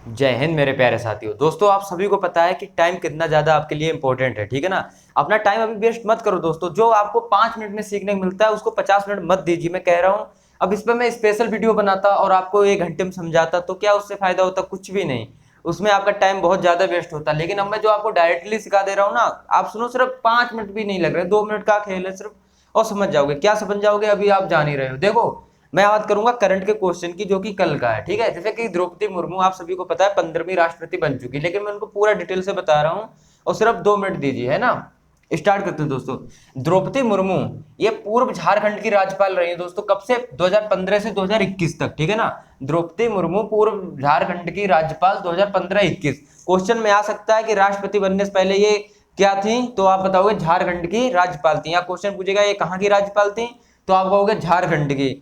जय हिंद मेरे प्यारे साथियों। दोस्तों, आप सभी को पता है कि टाइम कितना ज़्यादा आपके लिए इंपॉर्टेंट है, ठीक है ना। अपना टाइम अभी वेस्ट मत करो दोस्तों। जो आपको 5 मिनट में सीखने को मिलता है उसको 50 मिनट मत दीजिए, मैं कह रहा हूँ। अब इस पर मैं स्पेशल वीडियो बनाता और आपको 1 घंटे में समझाता तो क्या उससे फायदा होता? कुछ भी नहीं। उसमें आपका टाइम बहुत ज़्यादा वेस्ट होता। लेकिन अब मैं जो आपको डायरेक्टली सिखा दे रहा हूँ ना, आप सुनो, सिर्फ 5 मिनट भी नहीं लग रहे, 2 मिनट का खेल है सिर्फ, और समझ जाओगे। क्या समझ जाओगे अभी आप जान ही रहे हो। देखो, मैं बात करूंगा करंट के क्वेश्चन की, जो कि कल का है, ठीक है। जैसे कि द्रौपदी मुर्मू आप सभी को पता है 15वीं राष्ट्रपति बन चुकी, लेकिन मैं उनको पूरा डिटेल से बता रहा हूँ और सिर्फ 2 मिनट दीजिए, है ना। स्टार्ट करते हैं दोस्तों। द्रौपदी मुर्मू ये पूर्व झारखंड की राज्यपाल रही है दोस्तों। कब से? 2015 से 2021 तक, ठीक है ना। द्रौपदी मुर्मू पूर्व झारखंड की राज्यपाल 2015-21। क्वेश्चन में आ सकता है कि राष्ट्रपति बनने से पहले ये क्या थी, तो आप बताओगे झारखंड की राज्यपाल थी। या क्वेश्चन पूछेगा ये कहाँ की राज्यपाल थी, तो आप कहोगे झारखंड की,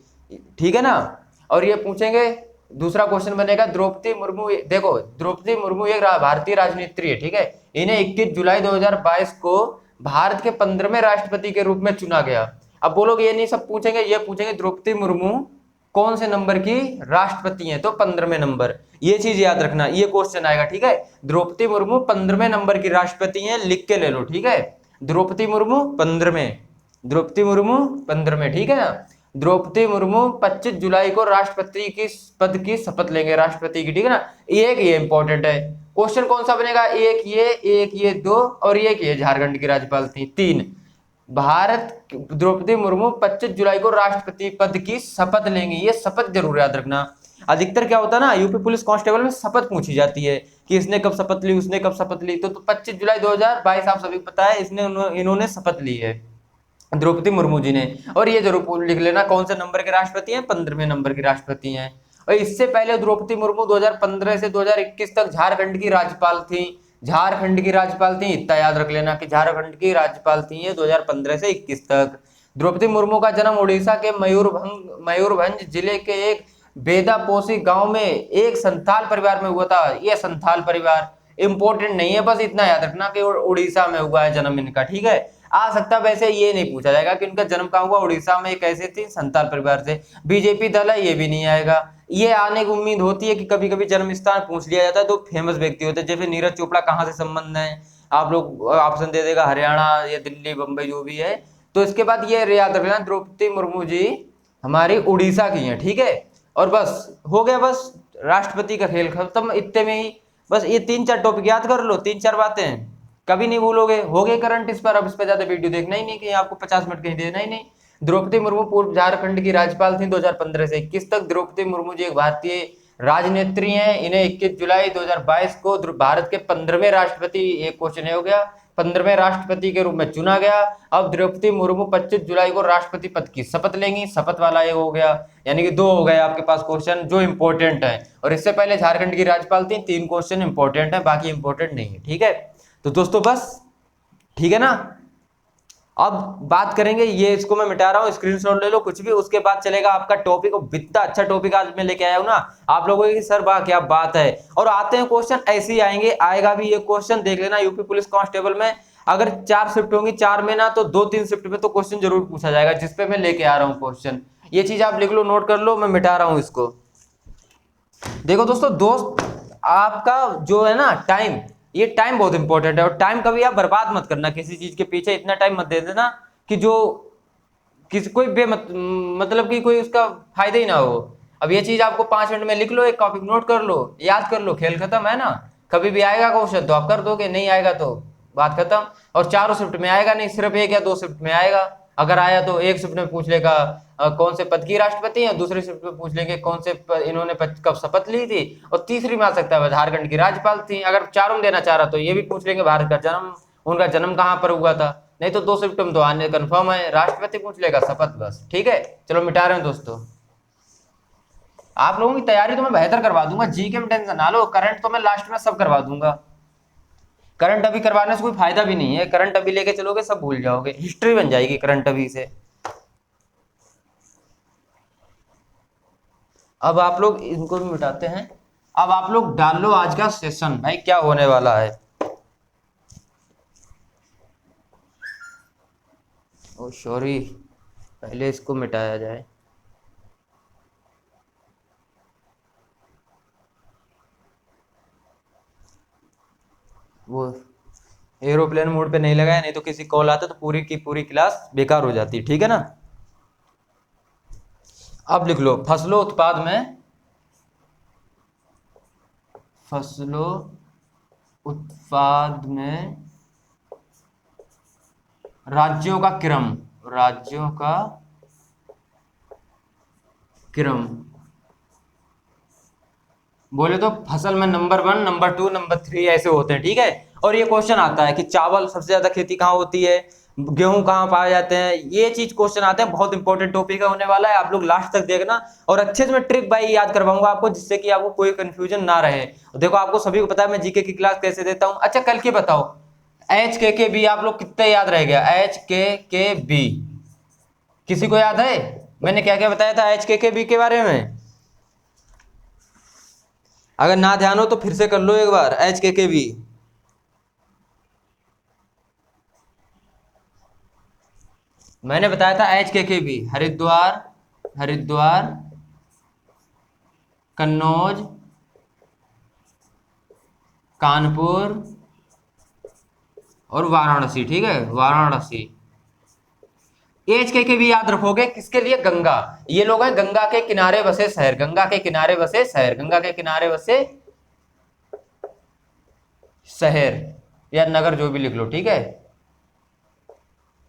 ठीक है ना। और ये पूछेंगे, दूसरा क्वेश्चन बनेगा द्रौपदी मुर्मू, देखो द्रौपदी मुर्मू एक भारतीय राजनेत्री है, ठीक है। इन्हें 21 जुलाई 2022 को भारत के 15वें राष्ट्रपति के रूप में चुना गया। अब बोलोगे ये नहीं सब पूछेंगे, ये पूछेंगे द्रौपदी मुर्मू कौन से नंबर की राष्ट्रपति हैं, तो 15वें नंबर। ये चीज याद रखना, ये क्वेश्चन आएगा, ठीक है। द्रौपदी मुर्मू 15वें नंबर की राष्ट्रपति हैं, लिख के ले लो, ठीक है। द्रौपदी मुर्मू 15वें, द्रौपदी मुर्मू 15वें, ठीक है ना। द्रौपदी मुर्मू 25 जुलाई को राष्ट्रपति की पद की शपथ लेंगे, राष्ट्रपति की, ठीक है ना। एक ये इंपॉर्टेंट है। क्वेश्चन कौन सा बनेगा? एक ये दो, और एक ये झारखंड की राज्यपाल थी, 3। भारत द्रौपदी मुर्मू 25 जुलाई को राष्ट्रपति पद की शपथ लेंगी, ये शपथ जरूर याद रखना। अधिकतर क्या होता है ना, यूपी पुलिस कांस्टेबल में शपथ पूछी जाती है कि इसने कब शपथ ली, उसने कब शपथ ली। तो 25 जुलाई 2022 आप सभी को पता है, इन्होंने शपथ ली है, द्रौपदी मुर्मू जी ने। और ये जरूर लिख लेना कौन से नंबर के राष्ट्रपति हैं, 15वें नंबर के राष्ट्रपति हैं। और इससे पहले द्रौपदी मुर्मू 2015 से 2021 तक झारखंड की राज्यपाल थी, झारखंड की राज्यपाल थी, इतना याद रख लेना कि झारखंड की राज्यपाल थी ये 2015 से 21 तक। द्रौपदी मुर्मू का जन्म उड़ीसा के मयूरभंज जिले के एक बेदापोसी गांव में एक संथाल परिवार में हुआ था। ये संथाल परिवार इंपॉर्टेंट नहीं है, बस इतना याद रखना कि उड़ीसा में हुआ है जन्म इनका, ठीक है। आ सकता है, वैसे ये नहीं पूछा जाएगा कि उनका जन्म कहाँ हुआ, उड़ीसा में, कैसे थी, संथाल परिवार से। बीजेपी दल है, ये भी नहीं आएगा। ये आने की उम्मीद होती है कि कभी कभी जन्म स्थान पूछ लिया जाता है तो फेमस व्यक्ति होते हैं, जैसे नीरज चोपड़ा कहाँ से संबंध है, आप लोग ऑप्शन दे देगा हरियाणा या दिल्ली बंबई जो भी है। तो इसके बाद ये याद रखना द्रौपदी मुर्मू जी हमारी उड़ीसा की हैं, ठीक है। और बस हो गया, बस राष्ट्रपति का खेल खत्म इतने में ही। बस ये 3-4 टॉपिक याद कर लो, 3-4 बातें कभी नहीं भूलोगे। हो गए करंट इस पर, अब इस पर ज्यादा वीडियो देखना ही नहीं कि आपको 50 मिनट कहीं देना ही नहीं। द्रौपदी मुर्मू पूर्व झारखंड की राज्यपाल थी 2015 से 21 तक। द्रौपदी मुर्मू जी एक भारतीय राजनेत्री हैं। इन्हें 21 जुलाई 2022 को भारत के 15वें राष्ट्रपति, एक क्वेश्चन हो गया, 15वें राष्ट्रपति के रूप में चुना गया। अब द्रौपदी मुर्मू 25 जुलाई को राष्ट्रपति पद की शपथ लेंगी, शपथ वाला ये हो गया, यानी कि 2 हो गए आपके पास क्वेश्चन जो इंपॉर्टेंट है। और इससे पहले झारखंड की राज्यपाल थी, 3 क्वेश्चन इंपॉर्टेंट है, बाकी इंपॉर्टेंट नहीं है, ठीक है। तो दोस्तों बस, ठीक है ना। अब बात करेंगे, ये इसको मैं मिटा रहा हूँ, स्क्रीनशॉट ले लो कुछ भी। उसके बाद चलेगा आपका टॉपिक, और इतना अच्छा टॉपिक आज मैं लेके आया हूँ ना, आप लोगों की सर वाह क्या बात है। और आते हैं क्वेश्चन ऐसे ही आएंगे, आएगा भी ये क्वेश्चन, देख लेना। यूपी पुलिस कांस्टेबल में अगर 4 शिफ्ट होंगी, 4 में ना तो 2-3 शिफ्ट में तो क्वेश्चन जरूर पूछा जाएगा, जिसपे मैं लेके आ रहा हूँ क्वेश्चन। ये चीज आप लिख लो, नोट कर लो, मैं मिटा रहा हूँ इसको। देखो दोस्तों, आपका जो है ना टाइम, ये टाइम बहुत इंपॉर्टेंट है। और टाइम कभी आप बर्बाद मत करना किसी चीज के पीछे, इतना टाइम मत दे देना कि जो किसी कोई मतलब कि कोई उसका फायदा ही ना हो। अब ये चीज आपको 5 मिनट में लिख लो, एक कॉपी नोट कर लो, याद कर लो, खेल खत्म, है ना। कभी भी आएगा क्वेश्चन तो आप कर दोगे, नहीं आएगा तो बात खत्म। और चारों शिफ्ट में आएगा नहीं, सिर्फ 1 या 2 शिफ्ट में आएगा। अगर आया तो एक शिफ्ट में पूछ लेगा कौन से पद की राष्ट्रपति है, दूसरे शिफ्ट में पूछ लेंगे कौन से इन्होंने कब शपथ ली थी, और तीसरी में आ सकता है झारखंड की राज्यपाल थी। अगर चारों में देना चाह रहा तो ये भी पूछ लेंगे भारत का जन्म, उनका जन्म कहाँ पर हुआ था। नहीं तो 2 शिफ्ट में तो आने कंफर्म है, राष्ट्रपति पूछ लेगा, शपथ, बस, ठीक है। चलो मिटा रहे हैं दोस्तों। आप लोगों की तैयारी तो मैं बेहतर करवा दूंगा, जीके में टेंशन ना लो, करंट तो मैं लास्ट में सब करवा दूंगा। करंट अभी करवाने से कोई फायदा भी नहीं है, करंट अभी लेके चलोगे सब भूल जाओगे, हिस्ट्री बन जाएगी करंट अभी से। अब आप लोग इनको भी मिटाते हैं। अब आप लोग डाल लो आज का सेशन, भाई क्या होने वाला है। ओ सॉरी, पहले इसको मिटाया जाए। वो एरोप्लेन मोड पे नहीं लगाया, नहीं तो किसी कॉल आता तो पूरी की पूरी क्लास बेकार हो जाती, ठीक है ना। अब लिख लो फसलों उत्पाद में, फसलों उत्पाद में राज्यों का क्रम, राज्यों का क्रम। बोले तो फसल में नंबर 1, नंबर 2, नंबर 3 ऐसे होते हैं, ठीक है। और ये क्वेश्चन आता है कि चावल सबसे ज्यादा खेती कहाँ होती है, गेहूं कहाँ पाए जाते हैं, ये चीज क्वेश्चन आते हैं। बहुत इंपॉर्टेंट टॉपिक है होने वाला है, आप लोग लास्ट तक देखना। और अच्छे से मैं ट्रिक बाई याद करवाऊंगा आपको, जिससे कि आपको कोई कंफ्यूजन ना रहे। देखो आपको सभी को पता है मैं जीके की क्लास कैसे देता हूँ। अच्छा कल की बताओ, HKKB आप लोग कितने याद रह गया, HKKB किसी को याद है? मैंने क्या क्या बताया था HKKB के बारे में? अगर ना ध्यान हो तो फिर से कर लो एक बार। HKKB मैंने बताया था, HKKB हरिद्वार, हरिद्वार, कन्नौज, कानपुर और वाराणसी, ठीक है, वाराणसी। HKKB याद रखोगे किसके लिए? गंगा। ये लोग हैं गंगा के किनारे बसे शहर, गंगा के किनारे बसे शहर, गंगा के किनारे बसे शहर या नगर, जो भी लिख लो, ठीक है,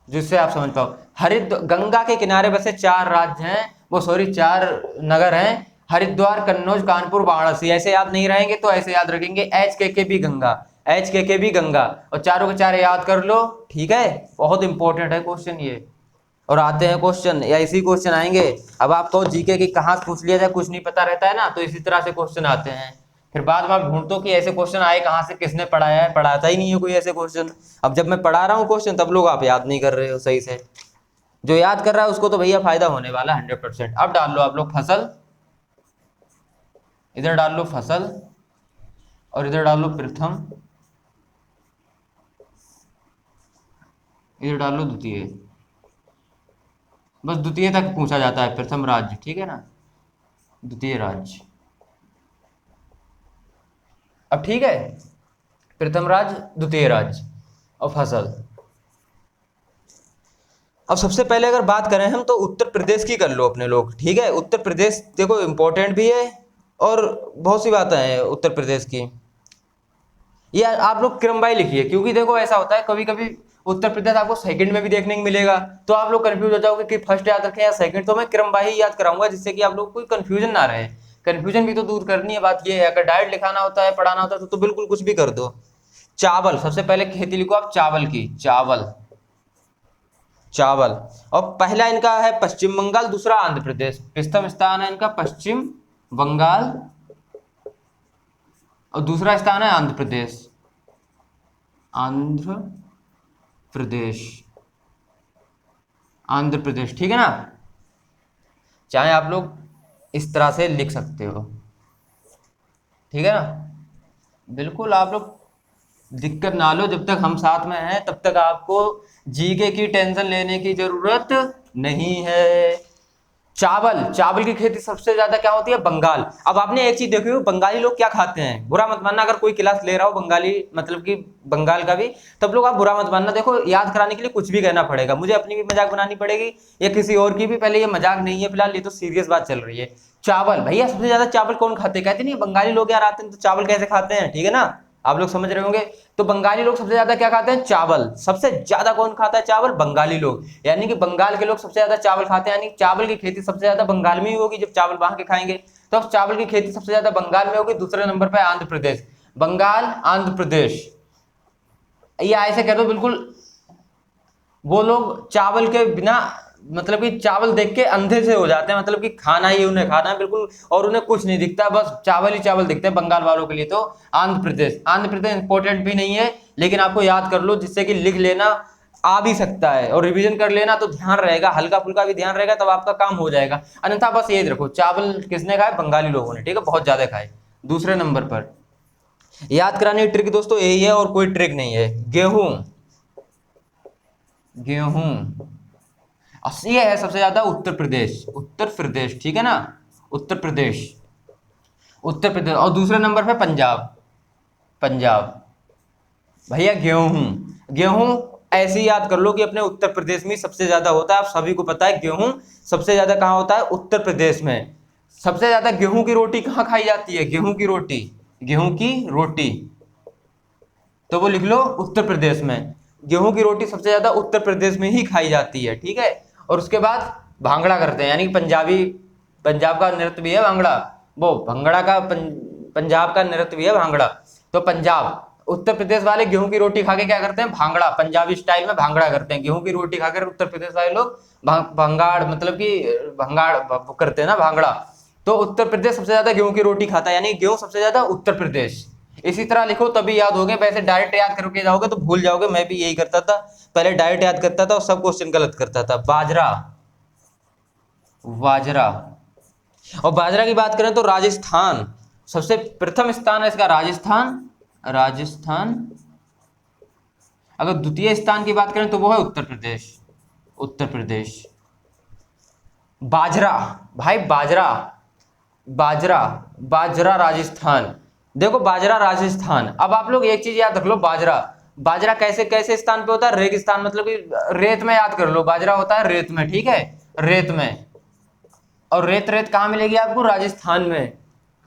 जिससे आप समझ पाओ। गंगा के किनारे बसे 4 राज्य हैं, वो सॉरी 4 नगर हैं, हरिद्वार, कन्नौज, कानपुर, वाराणसी। ऐसे याद नहीं रहेंगे तो ऐसे याद रखेंगे, HKKB गंगा, HKKB गंगा, और चारों के चार याद कर लो, ठीक है। बहुत इंपॉर्टेंट है क्वेश्चन ये। और आते हैं क्वेश्चन, या इसी क्वेश्चन आएंगे। अब आपको जीके की कहाँ से पूछ लिया जाए, कुछ नहीं पता रहता है ना, तो इसी तरह से क्वेश्चन आते हैं। फिर बाद में आप ढूंढते हो कि ऐसे क्वेश्चन आए कहाँ से, किसने पढ़ाया है, पढ़ाता ही नहीं है कोई ऐसे क्वेश्चन। अब जब मैं पढ़ा रहा हूँ क्वेश्चन, तब लोग आप याद नहीं कर रहे हो सही से। जो याद कर रहा है उसको तो भैया फायदा होने वाला 100%। अब डाल लो आप लोग फसल, इधर डाल लो फसल, और इधर डाल लो प्रथम, इधर डाल लो द्वितीय। बस द्वितीय तक पूछा जाता है, प्रथम राज्य, ठीक है ना, द्वितीय राज्य। अब ठीक है, प्रथम राज्य, द्वितीय राज्य और फसल। अब सबसे पहले अगर बात करें हम, तो उत्तर प्रदेश की कर लो अपने लोग, ठीक है। उत्तर प्रदेश देखो इंपॉर्टेंट भी है, और बहुत सी बातें हैं उत्तर प्रदेश की। ये आप लोग क्रमवाई लिखिए, क्योंकि देखो ऐसा होता है कभी कभी उत्तर प्रदेश आपको सेकंड में भी देखने को मिलेगा, तो आप लोग कंफ्यूज हो जाओगे कि फर्स्ट याद रखें या सेकंड। तो मैं क्रमवाई ही याद कराऊंगा, जिससे कि आप लोग कोई कंफ्यूजन ना रहे। कंफ्यूजन भी तो दूर करनी है, बात ये है। अगर डायरेक्ट लिखाना होता है, पढ़ाना होता है, तो बिल्कुल कुछ भी कर दो। चावल, सबसे पहले खेती लिखो आप चावल की, चावल, चावल। और पहला इनका है पश्चिम बंगाल, दूसरा आंध्र प्रदेश। प्रथम स्थान है इनका पश्चिम बंगाल, और दूसरा स्थान है आंध्र प्रदेश, आंध्र प्रदेश, आंध्र प्रदेश, ठीक है ना। चाहे आप लोग इस तरह से लिख सकते हो, ठीक है ना। बिल्कुल आप लोग दिक्कत ना लो, जब तक हम साथ में हैं तब तक आपको जीके की टेंशन लेने की जरूरत नहीं है। चावल, चावल की खेती सबसे ज्यादा क्या होती है? बंगाल। अब आपने एक चीज देखी हो, बंगाली लोग क्या खाते हैं, बुरा मत मानना अगर कोई क्लास ले रहा हो बंगाली, मतलब कि बंगाल का भी, तब लोग आप बुरा मत मानना। देखो याद कराने के लिए कुछ भी कहना पड़ेगा, मुझे अपनी भी मजाक बनानी पड़ेगी या किसी और की भी। पहले ये मजाक नहीं है फिलहाल, ये तो सीरियस बात चल रही है। चावल, भैया सबसे ज्यादा चावल कौन खाते हैं? कहते नहीं बंगाली लोग यार आते हैं तो चावल कैसे खाते हैं, ठीक है ना, आप लोग समझ रहे होंगे। तो बंगाली लोग सबसे ज्यादा क्या खाते हैं? चावल। सबसे ज्यादा कौन खाता है चावल? बंगाली लोग। यानी कि बंगाल के लोग सबसे ज्यादा चावल खाते हैं, यानी चावल की खेती सबसे ज्यादा बंगाल में ही होगी। जब चावल वहां के खाएंगे तो अब चावल की खेती सबसे ज्यादा बंगाल में होगी। दूसरे नंबर पर आंध्र प्रदेश, बंगाल, आंध्र प्रदेश। ये ऐसे कह दो बिल्कुल, वो लोग चावल के बिना, मतलब कि चावल देख के अंधे से हो जाते हैं, मतलब कि खाना ही उन्हें खाना है बिल्कुल, और उन्हें कुछ नहीं दिखता, बस चावल ही चावल दिखते हैं बंगाल वालों के लिए। तो आंध्र प्रदेश, आंध्र प्रदेश इंपॉर्टेंट भी नहीं है, लेकिन आपको याद कर लो, जिससे कि लिख लेना आ भी सकता है, और रिवीजन कर लेना तो ध्यान रहेगा, हल्का फुल्का भी ध्यान रहेगा, तब आपका काम हो जाएगा। अन्यथा बस ये रखो, चावल किसने खाए? बंगाली लोगों ने, ठीक है, बहुत ज्यादा खाए। दूसरे नंबर पर याद कराने की ट्रिक दोस्तों यही है, और कोई ट्रिक नहीं है। गेहूं, गेहूं, ये है सबसे ज्यादा उत्तर प्रदेश, उत्तर प्रदेश, ठीक है ना, उत्तर प्रदेश, उत्तर प्रदेश। और दूसरे नंबर पे पंजाब, पंजाब। भैया गेहूं। गेहूं ऐसे ही याद कर लो कि अपने उत्तर प्रदेश में सबसे ज्यादा होता है। आप सभी को पता है गेहूं सबसे ज्यादा कहाँ होता है, उत्तर प्रदेश में। सबसे ज्यादा गेहूं की रोटी कहाँ खाई जाती है, गेहूं की रोटी, गेहूं की रोटी, तो वो लिख लो उत्तर प्रदेश में। गेहूं की रोटी सबसे ज्यादा उत्तर प्रदेश में ही खाई जाती है, ठीक है। और उसके बाद भांगड़ा करते हैं, यानी पंजाबी, पंजाब का नृत्य भी है भांगड़ा, वो भंगड़ा का पंजाब का नृत्य भी है भांगड़ा। तो पंजाब, उत्तर प्रदेश वाले गेहूं की रोटी खा के क्या करते हैं, भांगड़ा, पंजाबी स्टाइल में भांगड़ा करते हैं। गेहूं की रोटी खाकर उत्तर प्रदेश वाले लोग भंगाड़, मतलब कि भंगाड़ करते हैं ना, भांगड़ा। तो उत्तर प्रदेश सबसे ज्यादा गेहूं की रोटी खाता है, यानी गेहूं सबसे ज्यादा उत्तर प्रदेश। इसी तरह लिखो तभी याद होगे, वैसे डायरेक्ट याद करके जाओगे तो भूल जाओगे। मैं भी यही करता था, पहले डायरेक्ट याद करता था और सब क्वेश्चन गलत करता था। बाजरा, बाजरा। और बाजरा की बात करें तो राजस्थान सबसे प्रथम स्थान है इसका, राजस्थान, राजस्थान। अगर द्वितीय स्थान की बात करें तो वो है उत्तर प्रदेश, उत्तर प्रदेश। बाजरा, भाई बाजरा, बाजरा, बाजरा राजस्थान। देखो बाजरा राजस्थान। अब आप लोग एक चीज याद रख लो, बाजरा, बाजरा कैसे कैसे स्थान पे होता है, रेगिस्तान, मतलब कि रेत में, याद कर लो बाजरा होता है रेत में, ठीक है, रेत में। और रेत, रेत कहाँ मिलेगी आपको, राजस्थान में।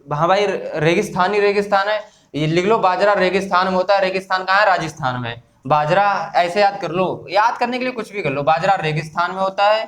हाँ भाई, रेगिस्तान ही रेगिस्तान है, ये लिख लो बाजरा रेगिस्तान में होता है। रेगिस्तान कहाँ है, राजस्थान में। बाजरा ऐसे याद कर लो, याद करने के लिए कुछ भी कर लो, बाजरा रेगिस्तान में होता है,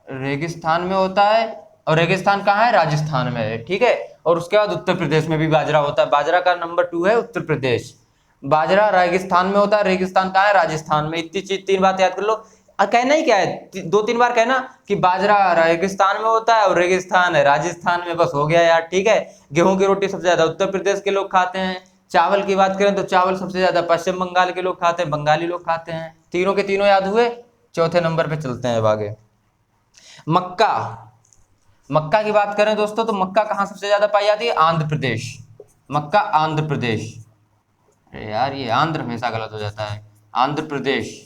रेगिस्तान में होता है। और रेगिस्तान कहाँ है, राजस्थान में है, ठीक है। और उसके बाद उत्तर प्रदेश में भी बाजरा होता है, बाजरा का नंबर 2 है उत्तर प्रदेश। बाजरा रेगिस्तान में होता है, रेगिस्तान कहाँ है, राजस्थान में। इतनी चीज, 3 बात याद कर लो। कहना ही क्या है, 2-3 बार कहना कि बाजरा रेगिस्तान में होता है और रेगिस्तान है राजस्थान में, बस हो गया यार, ठीक है। गेहूं की रोटी सबसे ज्यादा उत्तर प्रदेश के लोग खाते हैं। चावल की बात करें तो चावल सबसे ज्यादा पश्चिम बंगाल के लोग खाते हैं, बंगाली लोग खाते हैं। तीनों के तीनों याद हुए। चौथे नंबर पे चलते हैं अब आगे। मक्का, मक्का की बात करें दोस्तों तो मक्का कहाँ सबसे ज्यादा पाई जाती है, आंध्र प्रदेश। मक्का आंध्र प्रदेश। अरे यार ये आंध्र हमेशा गलत हो जाता है, आंध्र प्रदेश।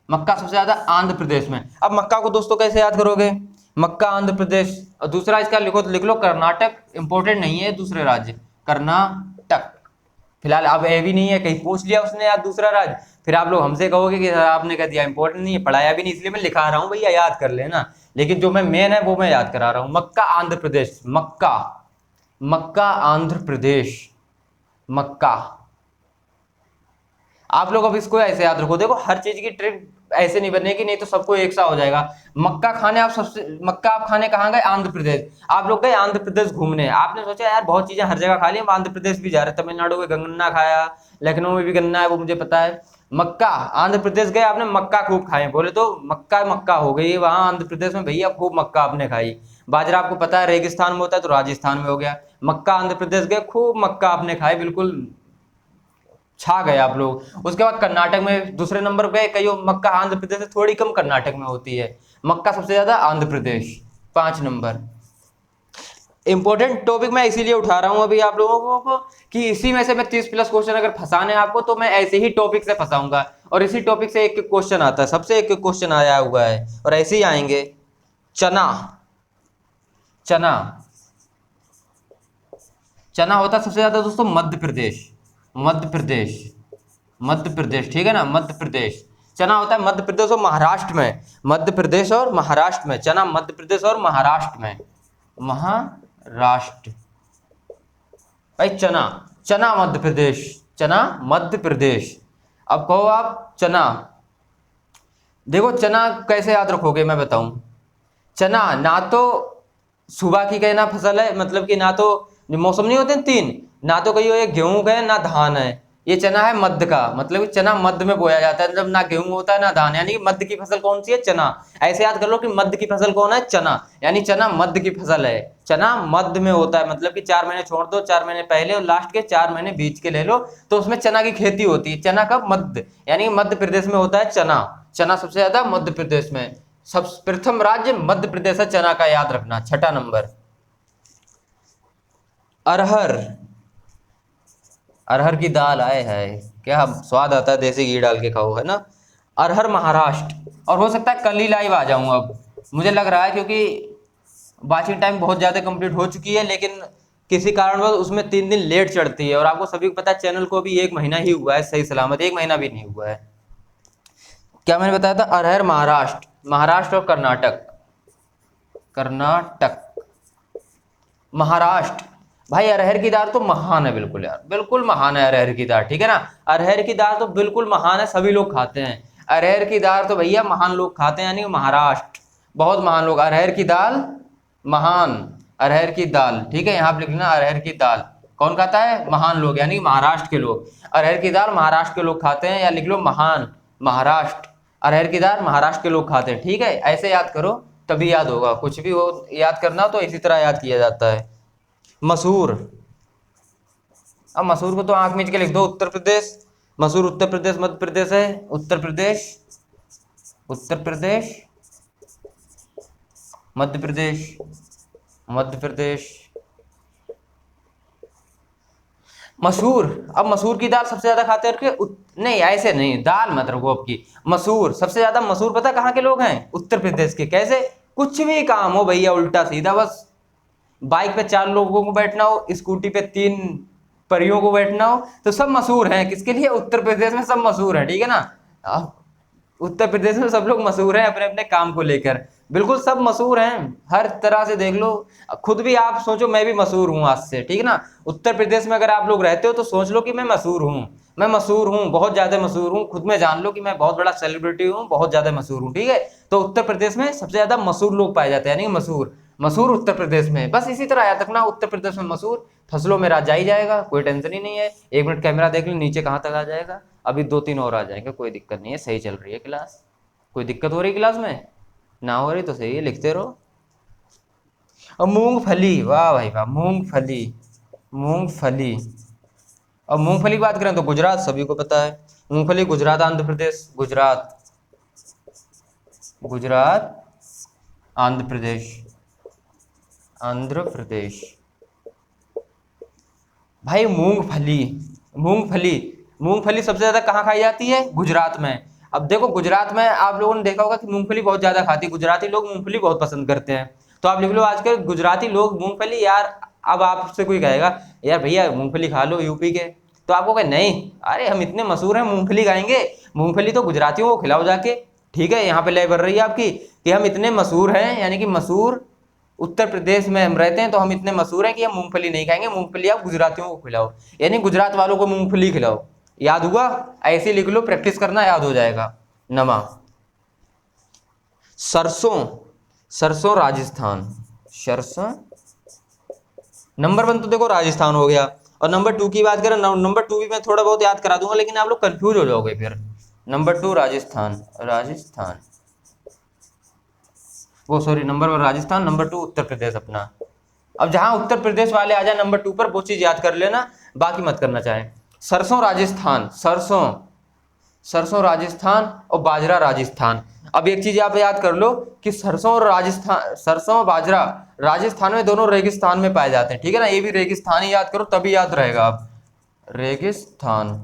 मक्का सबसे ज्यादा आंध्र प्रदेश में। अब मक्का को दोस्तों कैसे याद करोगे, मक्का आंध्र प्रदेश। और दूसरा इसका लिखो तो लिख लो कर्नाटक, इंपॉर्टेंट नहीं है दूसरे राज्य, कर्नाटक। फिलहाल अब ए भी नहीं है, कहीं पूछ लिया उसने यार दूसरा राज्य, फिर आप लोग हमसे कहोगे कि आपने कह दिया इंपॉर्टेंट नहीं है, पढ़ाया भी नहीं, इसलिए मैं लिखा रहा हूँ भैया, याद कर लेना। लेकिन जो मैं मेन है वो मैं याद करा रहा हूँ। मक्का आंध्र प्रदेश, मक्का, मक्का आंध्र प्रदेश, मक्का। आप लोग अब इसको ऐसे याद रखो, देखो हर चीज की ट्रिक ऐसे नहीं बनेगी, नहीं तो सबको एक सा हो जाएगा। मक्का खाने आप सबसे, मक्का आप खाने कहाँ गए, आंध्र प्रदेश। आप लोग गए आंध्र प्रदेश घूमने, आपने सोचा यार बहुत चीजें हर जगह खा ली, हम आंध्र प्रदेश भी जा रहे हैं, तमिलनाडु में गन्ना खाया, लखनऊ में भी गन्ना है वो मुझे पता है। मक्का, आंध्र प्रदेश गए आपने, मक्का खूब खाए, बोले तो मक्का मक्का हो गई वहां आंध्र प्रदेश में, भैया खूब मक्का आपने खाई। बाजरा आपको पता है रेगिस्तान में होता है तो राजस्थान में हो गया। मक्का आंध्र प्रदेश गए, खूब मक्का आपने खाए, बिल्कुल छा गए आप लोग। उसके बाद कर्नाटक में दूसरे नंबर पे, कई मक्का आंध्र प्रदेश से थोड़ी कम कर्नाटक में होती है, मक्का सबसे ज्यादा Andhra Pradesh, 5 number. Important topic मैं इसीलिए उठा रहा हूं अभी आप लोगों को कि इसी में से मैं 30+ क्वेश्चन अगर फंसाने आपको तो मैं ऐसे ही टॉपिक से फंसाऊंगा, और इसी टॉपिक से एक क्वेश्चन आता है, सबसे एक क्वेश्चन आया हुआ है और ऐसे ही आएंगे। चना, चना, चना होता सबसे ज्यादा दोस्तों मध्य प्रदेश, मध्य प्रदेश, मध्य प्रदेश, ठीक है ना, मध्य प्रदेश। चना होता है मध्य प्रदेश और महाराष्ट्र में, मध्य प्रदेश और महाराष्ट्र में, चना मध्य प्रदेश और महाराष्ट्र में, महाराष्ट्र। भाई चना, चना मध्य प्रदेश, चना मध्य प्रदेश। अब कहो आप चना, देखो चना कैसे याद रखोगे मैं बताऊं। चना ना तो सुबह की कहना फसल है, मतलब कि ना तो मौसम नहीं होते 3, ना तो कहीं ये गेहूं का है ना धान है, ये चना है मध्य का, मतलब कि चना मध्य में बोया जाता है, मतलब ना गेहूं होता है ना धान, यानी कि मध्य की फसल कौन सी है, चना। ऐसे याद कर लो कि मध्य की फसल कौन है, चना, यानी चना मध्य की फसल है, चना मध्य में होता है, मतलब कि 4 महीने छोड़ दो, 4 महीने पहले और लास्ट के 4 महीने बीच के ले लो, तो उसमें चना की खेती होती है। चना का मध्य, यानी मध्य प्रदेश में होता है चना, चना सबसे ज्यादा मध्य प्रदेश में। सब प्रथम राज्य मध्य प्रदेश है चना का, याद रखना। 6ठा नंबर अरहर, अरहर की दाल आए है, क्या स्वाद आता है देसी घी डाल के खाओ, है ना। अरहर महाराष्ट्र। और हो सकता है कल ही लाइव आ जाऊं, अब मुझे लग रहा है क्योंकि वाचिंग टाइम बहुत ज़्यादा कंप्लीट हो चुकी है, लेकिन किसी कारणवश उसमें 3 दिन लेट चढ़ती है। और आपको सभी को पता है चैनल को अभी 1 महीना ही हुआ है, सही सलामत 1 महीना भी नहीं हुआ है। क्या मैंने बताया था? अरहर महाराष्ट्र, महाराष्ट्र और कर्नाटक, कर्नाटक, महाराष्ट्र। भाई अरहर की दाल तो महान है, बिल्कुल यार, बिल्कुल महान है अरहर की दाल, ठीक है ना। अरहर की दाल तो बिल्कुल महान है, सभी लोग खाते हैं अरहर की दाल तो भैया, महान लोग खाते हैं, यानी महाराष्ट्र बहुत महान लोग। अरहर की दाल महान, अरहर की दाल, ठीक है, यहाँ पे लिखना अरहर की दाल कौन खाता है? महान लोग, यानी महाराष्ट्र के लोग। अरहर की दाल महाराष्ट्र के लोग खाते हैं, या लिख लो महान, महाराष्ट्र। अरहर की दाल महाराष्ट्र के लोग खाते हैं, ठीक है, ऐसे याद करो तभी याद होगा। कुछ भी हो याद करना तो इसी तरह याद किया जाता है। मसूर, अब मसूर को तो आंख मीच के लिख दो, उत्तर प्रदेश। मसूर उत्तर प्रदेश, मध्य प्रदेश है, उत्तर प्रदेश, उत्तर प्रदेश, मध्य प्रदेश, मध्य प्रदेश। मसूर, अब मसूर की दाल सबसे ज्यादा खाते हैं नहीं ऐसे नहीं, दाल मत रखो आपकी। मसूर सबसे ज्यादा, मसूर पता कहाँ के लोग हैं? उत्तर प्रदेश के। कैसे? कुछ भी काम हो भैया उल्टा सीधा, बस बाइक पे 4 लोगों को बैठना हो, स्कूटी पे 3 परियों को बैठना हो, तो सब मशहूर हैं। किसके लिए? उत्तर प्रदेश में सब मशहूर हैं, ठीक है ना। उत्तर प्रदेश में सब लोग मशहूर हैं अपने अपने काम को लेकर, बिल्कुल सब मशहूर हैं, हर तरह से देख लो। खुद भी आप सोचो मैं भी मशहूर हूँ आज से, ठीक है ना। उत्तर प्रदेश में अगर आप लोग रहते हो तो सोच लो कि मैं मशहूर हूँ, मैं मशहूर हूँ, बहुत ज्यादा मशहूर हूँ, खुद में जान लो कि मैं बहुत बड़ा सेलिब्रिटी हूँ, बहुत ज्यादा मशहूर हूँ, ठीक है। तो उत्तर प्रदेश में सबसे ज्यादा मशहूर लोग पाए जाते हैं, यानी मशहूर, मशहूर उत्तर प्रदेश में। बस इसी तरह याद रखना, उत्तर प्रदेश में मशहूर, फसलों में राजा ही जाएगा, कोई टेंशन ही नहीं है। 1 मिनट कैमरा देख लो नीचे कहाँ तक आ जाएगा, अभी 2-3 और आ जाएंगे, कोई दिक्कत नहीं है, सही चल रही है क्लास। कोई दिक्कत हो रही क्लास में? ना हो रही तो सही है, लिखते रहो। और मूंगफली, वाह भाई वाह, मूंगफली, मूंगफली। अब मूंगफली की बात करें तो गुजरात सभी को पता है, मूंगफली गुजरात, आंध्र प्रदेश, गुजरात, गुजरात, आंध्र प्रदेश, आंध्र प्रदेश। भाई मूंगफली, मूंगफली, मूंगफली सबसे ज्यादा कहाँ खाई जाती है? गुजरात में। अब देखो गुजरात में आप लोगों ने देखा होगा कि मूंगफली बहुत ज्यादा खाती है, गुजराती लोग मूंगफली बहुत पसंद करते हैं। तो आप लिख लो आजकल गुजराती लोग मूंगफली। यार अब आपसे कोई कहेगा यार भैया मूंगफली खा लो यूपी के, तो आपको कहे नहीं, अरे हम इतने मशहूर हैं मूंगफली खाएंगे, मूंगफली तो गुजरातियों को खिलाओ जाके, ठीक है। यहाँ पे लय बढ़ रही है आपकी कि हम इतने मशहूर हैं, यानी कि मशहूर उत्तर प्रदेश में हम रहते हैं तो हम इतने मशहूर हैं कि हम मूंगफली नहीं खाएंगे, मूंगफली आप गुजरातियों को खिलाओ, यानी गुजरात वालों को मूंगफली खिलाओ। याद हुआ? ऐसे लिख लो, प्रैक्टिस करना, याद हो जाएगा। नमा, सरसों, सरसों राजस्थान, सरसों। नंबर 1 तो देखो राजस्थान हो गया, और नंबर 2 की बात करें, नंबर 2 भी मैं थोड़ा बहुत याद करा दूंगा, लेकिन आप लोग कंफ्यूज हो जाओगे फिर। नंबर 2 राजस्थान, राजस्थान, वो sorry, number 1 Rajasthan, number 2 Uttar Pradesh अपना। अब जहां उत्तर प्रदेश वाले आ जाए नंबर 2 पर, वो चीज याद कर लेना, बाकी मत करना चाहे। सरसों राजस्थान, सरसों, सरसों राजस्थान, और बाजरा राजस्थान। अब एक चीज आप याद कर लो कि सरसों और राजस्थान, सरसों और बाजरा राजस्थान में दोनों रेगिस्तान में पाए जाते हैं, ठीक है ना। ये भी रेगिस्तान ही याद करो तभी याद रहेगा। आप रेगिस्तान,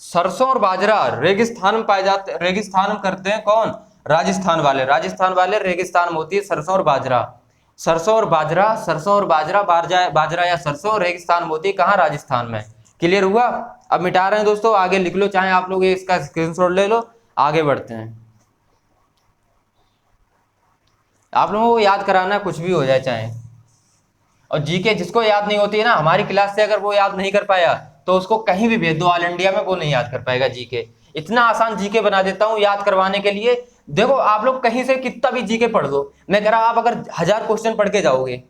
सरसों और बाजरा रेगिस्तान में पाए जाते, रेगिस्तान में करते हैं कौन? राजस्थान वाले, राजस्थान वाले रेगिस्तान में होती है सरसों और बाजरा। सरसों और बाजरा, सरसों और बाजरा, बाजरा या सरसों रेगिस्तान में होती है, कहाँ? राजस्थान में। क्लियर हुआ? अब मिटा रहे हैं दोस्तों, आगे लिख लो, चाहे आप लोग इसका स्क्रीनशॉट ले लो, आगे बढ़ते हैं। आप लोगों को याद कराना कुछ भी हो जाए चाहे। और जीके जिसको याद नहीं होती है ना, हमारी क्लास से अगर वो याद नहीं कर पाया तो उसको कहीं भी भेज दो ऑल इंडिया में, वो नहीं याद कर पाएगा जीके। इतना आसान जीके बना देता हूं याद करवाने के लिए। देखो आप लोग कहीं से कितना भी जीके पढ़ दो, मैं कह रहा हूं आप अगर 1000 क्वेश्चन पढ़ के जाओगे,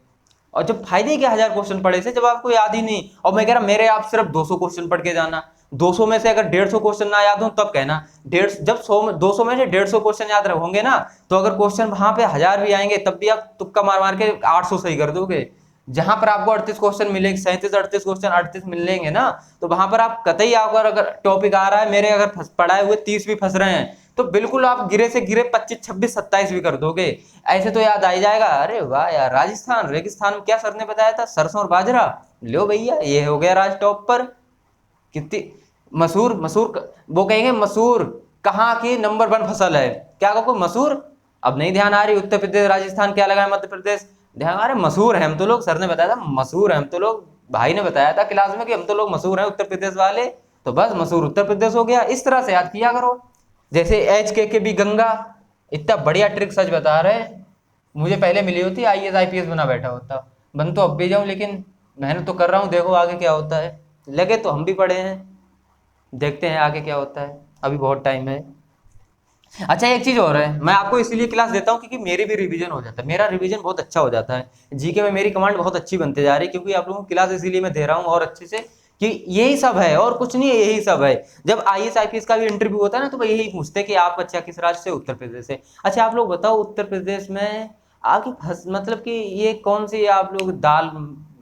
और जब फायदे क्या 1000 क्वेश्चन पढ़े से जब आपको याद ही नहीं। और मैं कह रहा मेरे आप सिर्फ 200 क्वेश्चन पढ़ के जाना, 200 में से अगर 150 क्वेश्चन ना याद हो तब कहना। 150 जब 200 में से 150 क्वेश्चन याद होंगे ना, तो अगर क्वेश्चन वहां पे 1000 भी आएंगे तब भी आप तुक्का मार मार के 800 सही कर दोगे। जहां पर आपको 38 क्वेश्चन मिलेंगे, 37-38 क्वेश्चन 38 मिलेंगे ना, तो वहां पर आप कतई आपको अगर टॉपिक आ रहा है, मेरे अगर पढ़ाए हुए 30 भी फंस रहे हैं, तो बिल्कुल आप गिरे से गिरे 25, 26, 27 भी कर दोगे, ऐसे तो याद आ ही जाएगा। अरे वाह यार, राजस्थान रेगिस्तान में क्या सर ने बताया था? सरसों और बाजरा। लो भैया ये हो गया राज टॉप पर। कितनी मसूर, मसूर वो कहेंगे मसूर कहाँ की नंबर 1 फसल है, क्या कहो मसूर? अब नहीं ध्यान आ रही, उत्तर प्रदेश राजस्थान क्या लगा है, मध्य प्रदेश, देखा, अरे मशहूर है हम तो लोग, सर ने बताया था मशहूर है हम तो लोग, भाई ने बताया था क्लास में कि हम तो लोग मशहूर हैं उत्तर प्रदेश वाले, तो बस मशहूर उत्तर प्रदेश हो गया। इस तरह से याद किया करो। जैसे HK के भी गंगा, इतना बढ़िया ट्रिक सच बता रहे, मुझे पहले मिली होती IAS IPS बना बैठा होता। बन तो अब भी जाऊं, लेकिन मेहनत तो कर रहा हूँ, देखो आगे क्या होता है। लगे तो हम भी पढ़े हैं, देखते हैं आगे क्या होता है, अभी बहुत टाइम है। अच्छा एक चीज और है, मैं आपको इसीलिए क्लास देता हूँ क्योंकि मेरी भी रिवीजन हो जाता है, मेरा रिवीजन बहुत अच्छा हो जाता है, जीके में मेरी कमांड बहुत अच्छी बनते जा रही है, क्योंकि आप लोगों को क्लास इसीलिए मैं दे रहा हूँ और अच्छे से, कि यही सब है और कुछ नहीं है, यही सब है। जब IAS IPS का भी इंटरव्यू होता है ना, तो वो यही पूछते हैं कि आप अच्छा किस राज्य से, उत्तर प्रदेश से। अच्छा आप लोग बताओ, उत्तर प्रदेश में आपकी मतलब कि ये कौन सी आप लोग दाल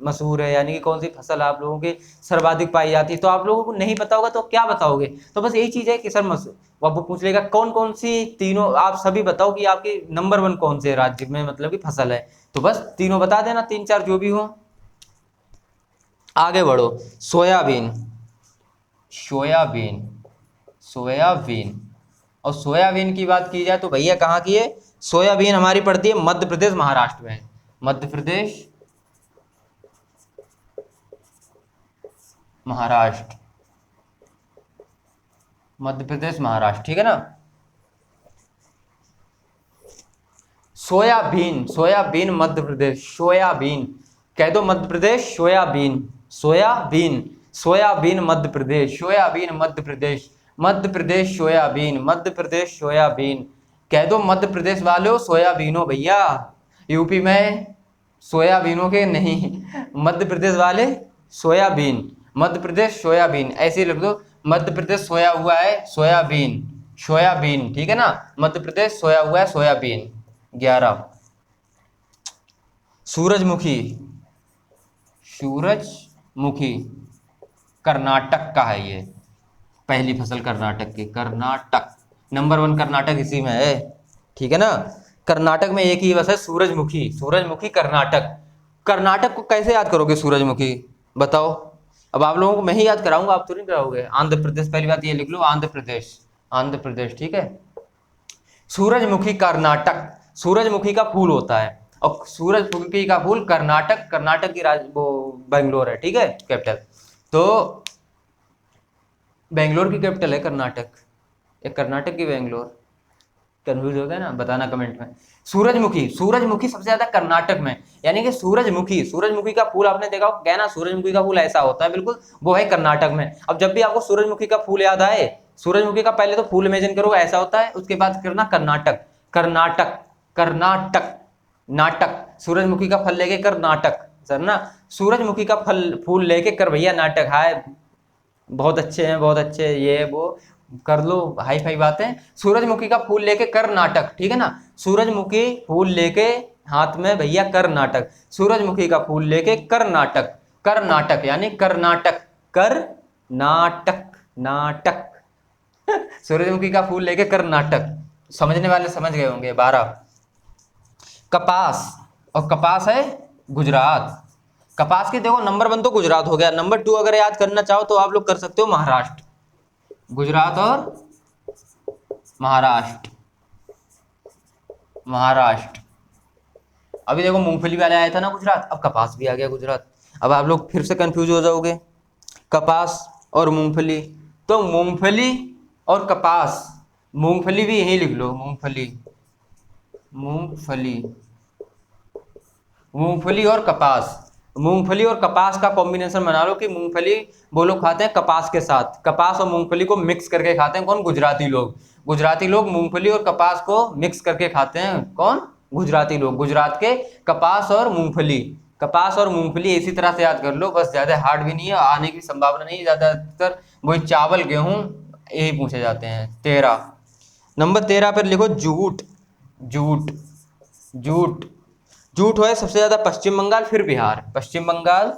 मशहूर है, यानी कि कौन सी फसल आप लोगों की सर्वाधिक पाई जाती है, तो आप लोगों को नहीं पता होगा तो क्या बताओगे। तो बस यही चीज है कि सर अब वो पूछ लेगा कौन कौन सी तीनों, आप सभी बताओ कि आपकी नंबर 1 कौन से राज्य में मतलब कि फसल है, तो बस तीनों बता देना, 3 4 जो भी हो। आगे बढ़ो। Soybean, soybean, soybean. और सोयाबीन की बात की जाए तो भैया कहाँ की है, सोयाबीन हमारी पड़ती है मध्य प्रदेश महाराष्ट्र में, मध्य प्रदेश महाराष्ट्र, मध्य प्रदेश महाराष्ट्र, ठीक है ना। Soybean, soybean Madhya Pradesh, soybean कह दो Madhya Pradesh, soybean, soybean, soybean Madhya Pradesh, soybean Madhya Pradesh, Madhya Pradesh soybean, Madhya Pradesh soybean, कह दो मध्य प्रदेश वालों सोयाबीनो भैया, यूपी में सोयाबीनों के नहीं, मध्य प्रदेश वाले सोयाबीन, मध्य प्रदेश सोयाबीन, ऐसे ही लिख दो, मध्य प्रदेश सोया हुआ है सोयाबीन, सोयाबीन, ठीक है ना, मध्य प्रदेश सोया हुआ है सोयाबीन। 11, सूरजमुखी, सूरजमुखी कर्नाटक का है ये, पहली फसल कर्नाटक की, कर्नाटक नंबर 1 कर्नाटक इसी में है, ठीक है ना। कर्नाटक में एक ही बस है सूरजमुखी, सूरजमुखी कर्नाटक। कर्नाटक को कैसे याद करोगे सूरजमुखी, बताओ। अब आप लोगों को मैं ही याद कराऊंगा, आप तो नहीं कराओगे। आंध्र प्रदेश, पहली बात ये लिख लो, आंध्र प्रदेश, आंध्र प्रदेश, ठीक है। सूरजमुखी कर्नाटक, सूरजमुखी का फूल होता है, और सूरजमुखी का फूल कर्नाटक, कर्नाटक की वो बेंगलोर है, ठीक है, कैपिटल। तो बेंगलोर की कैपिटल है कर्नाटक, एक कर्नाटक की बेंगलोर। कंफ्यूज हो गया ना, बताना कमेंट में। सूरजमुखी, सूरजमुखी सबसे ज्यादा कर्नाटक में, यानी कि सूरजमुखी, सूरजमुखी का फूल आपने देखा क्या ना, सूरजमुखी का फूल ऐसा होता है बिल्कुल, वो है कर्नाटक में। अब जब भी आपको सूरजमुखी का फूल याद आए, सूरजमुखी का पहले तो फूल इमेजिन करो ऐसा होता है, उसके बाद करना कर्नाटक, कर्नाटक, कर्नाटक, नाटक, सूरजमुखी का फल लेके कर्नाटक, सर ना, सूरजमुखी का फल फूल लेके कर भैया नाटक, हाय बहुत अच्छे हैं, बहुत अच्छे, ये वो कर लो हाई फाई बातें। सूरजमुखी का फूल लेके कर नाटक, ठीक है ना, सूरजमुखी फूल लेके हाथ में भैया कर नाटक, सूरजमुखी का फूल लेके कर नाटक, कर नाटक यानी कर्नाटक, कर नाटक, नाटक, सूरजमुखी का फूल लेके कर नाटक, समझने वाले समझ गए होंगे। 12, कपास, और कपास है गुजरात। कपास के देखो नंबर 1 तो गुजरात हो गया, नंबर 2 अगर याद करना चाहो तो आप लोग कर सकते हो महाराष्ट्र, गुजरात और महाराष्ट्र, महाराष्ट्र। अभी देखो मूंगफली वाले आया था ना गुजरात, अब कपास भी आ गया गुजरात। अब आप लोग फिर से कंफ्यूज हो जाओगे, कपास और मूंगफली, तो मूंगफली और कपास, मूंगफली भी यही लिख लो, मूंगफली, मूंगफली, मूंगफली और कपास, मूंगफली और कपास का कॉम्बिनेशन बना लो कि मूंगफली वो लोग खाते हैं कपास के साथ, कपास और मूंगफली को मिक्स करके खाते हैं कौन, गुजराती लोग। गुजराती लोग मूंगफली और कपास को मिक्स करके खाते हैं, कौन, गुजराती लोग। गुजरात के कपास और मूंगफली, कपास और मूंगफली इसी तरह से याद कर लो, बस ज्यादा हार्ड भी नहीं है, आने की संभावना नहीं है, ज्यादातर वही चावल गेहूं यही पूछे जाते हैं। 13, नंबर 13 पर लिखो जूट, जूट, जूट, जूट है सबसे ज्यादा पश्चिम बंगाल फिर बिहार, पश्चिम बंगाल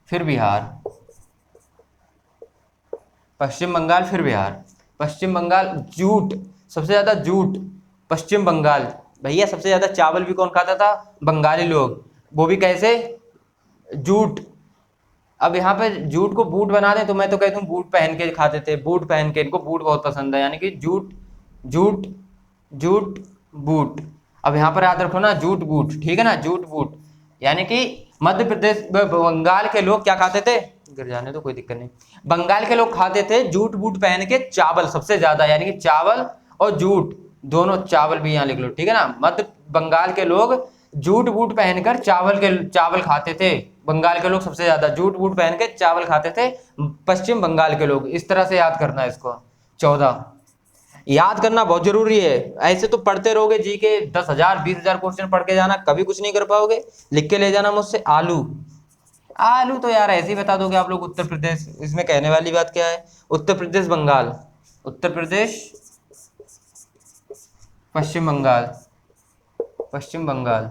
फिर बिहार, पश्चिम बंगाल फिर बिहार, पश्चिम बंगाल, जूट सबसे ज्यादा, जूट पश्चिम बंगाल। भैया सबसे ज्यादा चावल भी कौन खाता था, बंगाली लोग, वो भी कैसे, जूट। अब यहाँ पे जूट को बूट बना दें तो मैं तो कहता हूँ बूट पहन के खाते थे, बूट पहन के, इनको बूट बहुत पसंद है, यानी कि जूट, जूट जूट बूट। अब यहाँ पर याद रखो ना, जूट बूट, ठीक है ना, जूट बूट, यानी कि मध्य प्रदेश बंगाल के लोग क्या खाते थे, गिर जाने तो कोई दिक्कत नहीं, बंगाल के लोग खाते थे जूट बूट पहन के चावल सबसे ज्यादा, यानी कि चावल और जूट दोनों, चावल भी यहाँ लिख लो, ठीक है ना, मध्य बंगाल के लोग जूट बूट पहनकर चावल खाते थे, बंगाल के लोग सबसे ज्यादा जूट बूट पहन के चावल खाते थे, पश्चिम बंगाल के लोग, इस तरह से याद करना है इसको। 14 याद करना बहुत जरूरी है, ऐसे तो पढ़ते रहोगे जी के 10,000 20,000 क्वेश्चन पढ़ के जाना, कभी कुछ नहीं कर पाओगे। लिख के ले जाना मुझसे, आलू। आलू तो यार ऐसे ही बता दोगे आप लोग, उत्तर प्रदेश, इसमें कहने वाली बात क्या है, उत्तर प्रदेश बंगाल, उत्तर प्रदेश पश्चिम बंगाल, पश्चिम बंगाल।